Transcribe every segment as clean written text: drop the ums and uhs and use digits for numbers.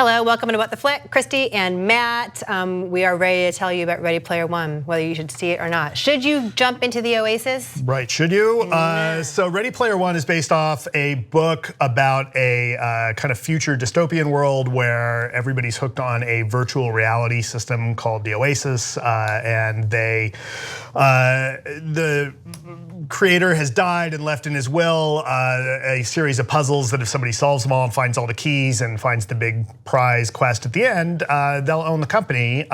Hello, welcome to What the Flick. Christy and Matt, we are ready to tell you about Ready Player One, whether you should see it or not. Should you jump into the Oasis? Right, should you? So Ready Player One is based off a book about a kind of future dystopian world where everybody's hooked on a virtual reality system called the Oasis, and the creator has died and left in his will a series of puzzles that if somebody solves them all and finds all the keys and finds the big prize quest at the end, they'll own the company.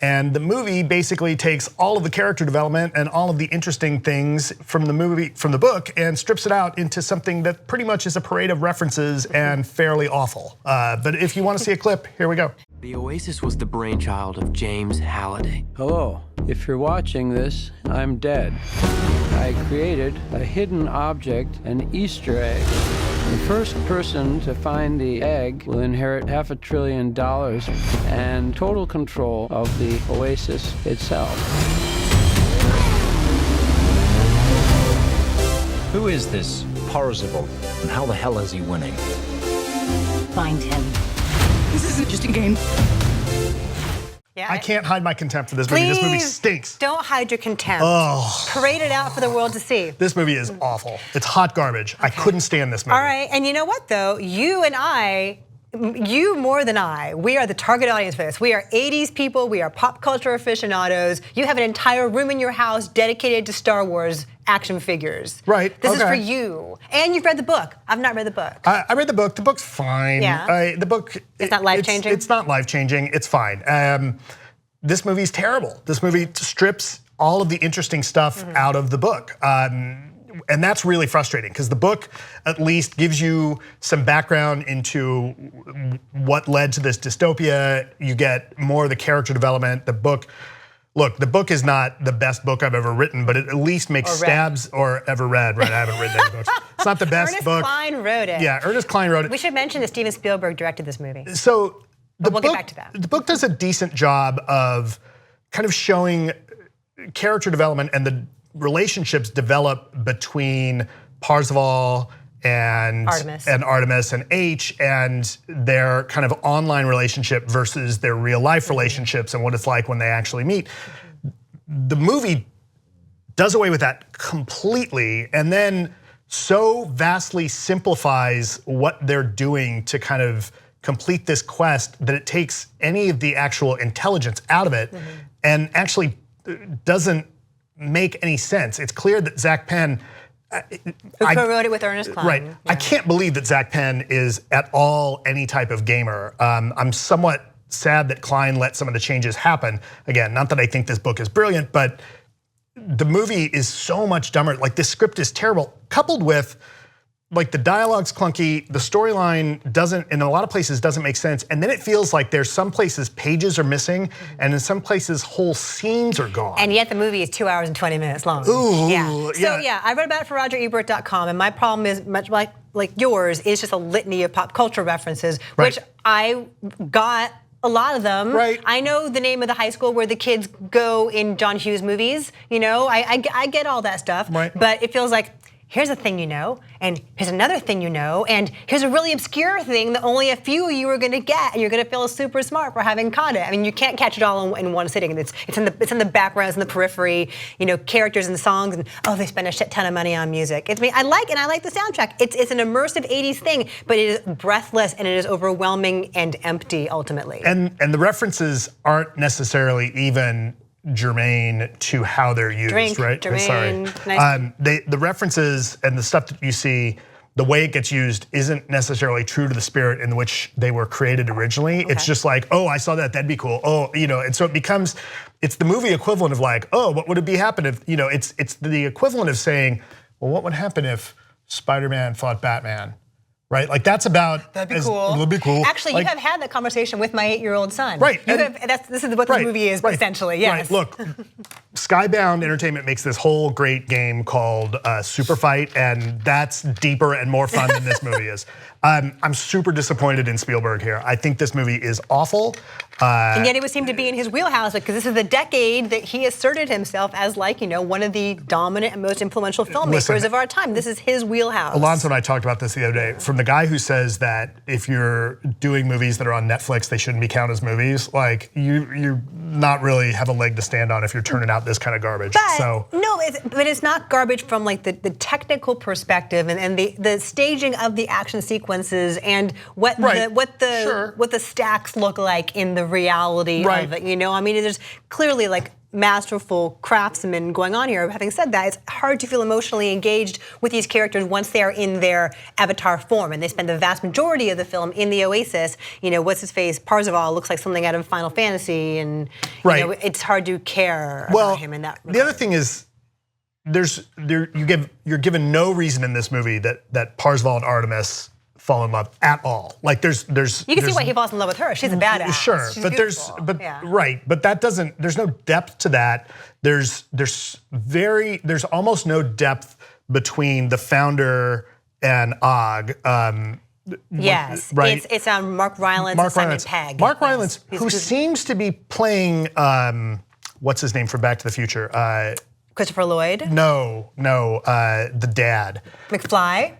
And the movie basically takes all of the character development and all of the interesting things from the book, and strips it out into something that pretty much is a parade of references and fairly awful. But if you want to see a clip, here we go. The Oasis was the brainchild of James Halliday. Hello. If you're watching this, I'm dead. I created a hidden object, an Easter egg. The first person to find the egg will inherit $500 billion and total control of the Oasis itself. Who is this Parzival, and how the hell is he winning? Find him. This isn't just a game. Yeah, I can't hide my contempt for this movie. This movie stinks. Don't hide your contempt. Oh. Parade it out for the world to see. This movie is awful. It's hot garbage. Okay. I couldn't stand this movie. All right, and you know what though? You and I, you more than I, we are the target audience for this. We are 80s people, we are pop culture aficionados. You have an entire room in your house dedicated to Star Wars action figures. Right, This is for you. And you've read the book. I've not read the book. I read the book. The book's fine. Yeah. The book, it's not life-changing? It's not life-changing, it's fine. This movie's terrible. This movie strips all of the interesting stuff out of the book. And that's really frustrating because the book at least gives you some background into what led to this dystopia. You get more of the character development. The book is not the best book I've ever written, but it at least makes stabs or ever read. Right, I haven't written any books. It's not the best book. Ernest Cline wrote it. Yeah, Ernest Cline wrote it. We should mention that Steven Spielberg directed this movie. So we'll get back to that. The book does a decent job of kind of showing character development and the relationships develop between Parzival and Artemis and H, and their kind of online relationship versus their real life relationships and what it's like when they actually meet. The movie does away with that completely, and then so vastly simplifies what they're doing to kind of complete this quest that it takes any of the actual intelligence out of it and actually doesn't make any sense. It's clear that Zach Penn, who co-wrote it with Ernest Cline. Right, yeah. I can't believe that Zach Penn is at all any type of gamer. I'm somewhat sad that Cline let some of the changes happen. Again, not that I think this book is brilliant, but the movie is so much dumber. Like, this script is terrible, coupled with like the dialogue's clunky, the storyline doesn't, in a lot of places doesn't make sense, and then it feels like there's some places pages are missing, and in some places whole scenes are gone. And yet the movie is 2 hours and 20 minutes long. Ooh, yeah. So yeah, I read about it for RogerEbert.com, and my problem is much like yours, is just a litany of pop culture references, which I got a lot of them. Right. I know the name of the high school where the kids go in John Hughes movies. You know, I get all that stuff. Right. But it feels like, here's a thing you know, and here's another thing you know, and here's a really obscure thing that only a few of you are gonna get, and you're gonna feel super smart for having caught it. I mean, you can't catch it all in one sitting. It's in the backgrounds, in the periphery, you know, characters and songs, and oh, they spend a shit ton of money on music. I like the soundtrack. It's an immersive 80s thing, but it is breathless and it is overwhelming and empty ultimately. And the references aren't necessarily even germane to how they're used, right? Germane, sorry. nice. The references and the stuff that you see, the way it gets used isn't necessarily true to the spirit in which they were created originally. It's just like, oh, I saw that, that'd be cool. Oh, you know, and so it becomes, it's the movie equivalent of like, oh, what would it be happen if, you know, it's the equivalent of saying, well, what would happen if Spider-Man fought Batman? Right, like that's about. That'd be cool. That'd be cool. Actually, like, you have had that conversation with my 8-year-old son. Right. This is what the movie is essentially. Yes. Right. Look, Skybound Entertainment makes this whole great game called Super Fight, and that's deeper and more fun than this movie is. I'm super disappointed in Spielberg here. I think this movie is awful. And yet it would seem to be in his wheelhouse because this is the decade that he asserted himself as like, one of the dominant and most influential filmmakers of our time. This is his wheelhouse. Alonso and I talked about this the other day. From the guy who says that if you're doing movies that are on Netflix, they shouldn't be counted as movies. Like you not really have a leg to stand on if you're turning out this kind of garbage. But it's not garbage from like the technical perspective and the staging of the action sequences and what the stacks look like in the reality of it. I mean, there's clearly like masterful craftsmen going on here. Having said that, it's hard to feel emotionally engaged with these characters once they are in their avatar form, and they spend the vast majority of the film in the Oasis. What's his face? Parzival looks like something out of Final Fantasy, and it's hard to care about him in that regard. The other thing is, you're given no reason in this movie that Parzival and Artemis fall in love at all. Like you can see why he falls in love with her. She's a badass. Sure, She's but beautiful. but that doesn't. There's no depth to that. There's almost no depth between the founder and Og. Yes, right. It's Mark Rylance and Simon Pegg. Mark Rylance, who seems to be playing what's his name from Back to the Future? Christopher Lloyd. No, the dad. McFly.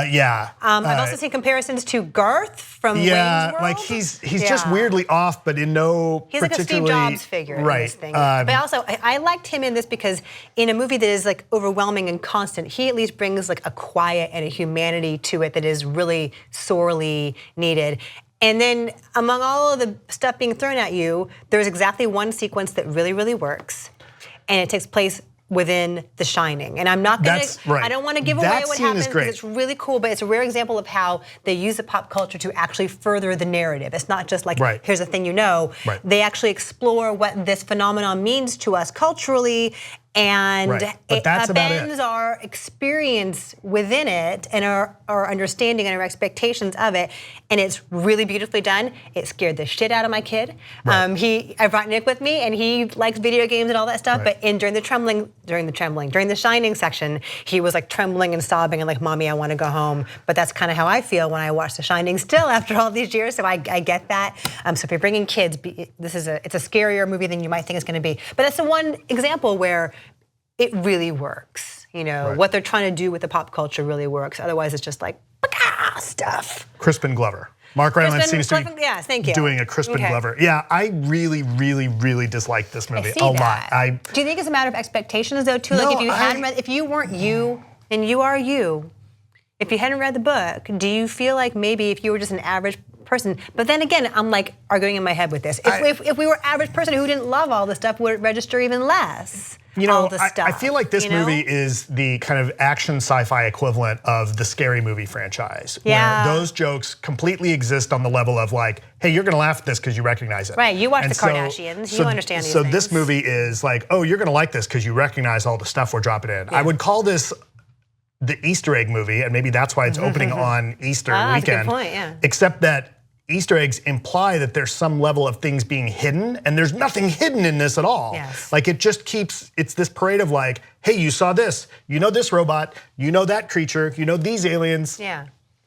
Yeah. I've also seen comparisons to Garth from Wayne's World. Like he's just weirdly off, but in no He's particularly... like a Steve Jobs figure in this thing. But also, I liked him in this because in a movie that is like overwhelming and constant, he at least brings like a quiet and a humanity to it that is really sorely needed. And then among all of the stuff being thrown at you, there's exactly one sequence that really, really works. And it takes place within The Shining. And I'm not gonna, I don't wanna give away what happens because it's really cool, but it's a rare example of how they use the pop culture to actually further the narrative. It's not just like, here's a thing you know. They actually explore what this phenomenon means to us culturally, and it upends our experience within it and our understanding and our expectations of it, and it's really beautifully done. It scared the shit out of my kid. I brought Nick with me, and he likes video games and all that stuff. But during the Shining section, he was like trembling and sobbing and like, "Mommy, I want to go home." But that's kind of how I feel when I watch The Shining still after all these years. So I get that. So if you're bringing kids, it's a scarier movie than you might think it's going to be. But that's the one example where it really works. What they're trying to do with the pop culture really works. Otherwise, it's just like stuff. Crispin Glover. Mark Rylance seems to be doing a Crispin Glover. Yeah, I really, really, really dislike this movie a lot. Do you think it's a matter of expectations though too? Like if you weren't you and you are you, if you hadn't read the book, do you feel like maybe if you were just an average person, but then again, I'm like arguing in my head with this. If we were average person who didn't love all this stuff, would it register even less? All the stuff, I feel like this movie is the kind of action sci-fi equivalent of the Scary Movie franchise. Where those jokes completely exist on the level of like, hey, you're gonna laugh at this because you recognize it. Right, you watch the Kardashians, you understand these things. So this movie is like, oh, you're gonna like this because you recognize all the stuff we're dropping in. I would call this the Easter egg movie, and maybe that's why it's opening on Easter weekend. That's a good point, Except that Easter eggs imply that there's some level of things being hidden, and there's nothing hidden in this at all. Like it just keeps, it's this parade of like, hey, you saw this, you know this robot, you know that creature, you know these aliens.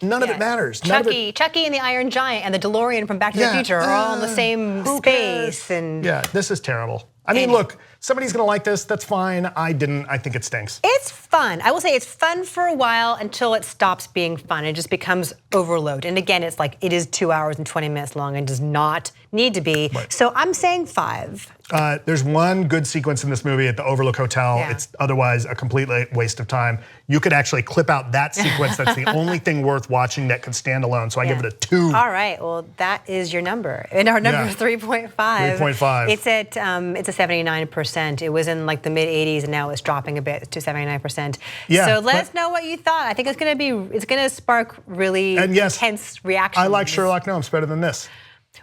None of it matters. Chucky and the Iron Giant and the DeLorean from Back to the Future are all in the same space. And this is terrible. I mean, look, somebody's gonna like this, that's fine. I didn't, I think it stinks. It's fun. I will say it's fun for a while until it stops being fun. It just becomes overload. And again, it's like, it is 2 hours and 20 minutes long and does not need to be. So I'm saying 5. There's one good sequence in this movie at the Overlook Hotel. It's otherwise a complete waste of time. You could actually clip out that sequence. That's the only thing worth watching that could stand alone. So I give it a 2. All right, well, that is your number. And our number is 3.5. 3.5. It's at, it's a 79%. It was in like the mid 80s and now it's dropping a bit to 79%. So let us know what you thought. I think it's gonna spark really intense reactions. I like Sherlock Gnomes better than this.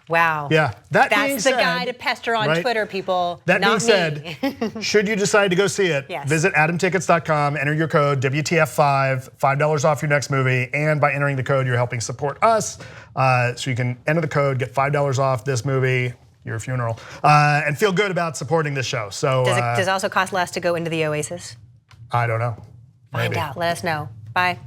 Wow. Yeah. That's the guy to pester on Twitter, people. That being said, should you decide to go see it, visit adamtickets.com, enter your code WTF5, $5 off your next movie, and by entering the code, you're helping support us. So you can enter the code, get $5 off this movie, your funeral, and feel good about supporting this show. So does it also cost less to go into the Oasis? I don't know. Find out. Let us know. Bye.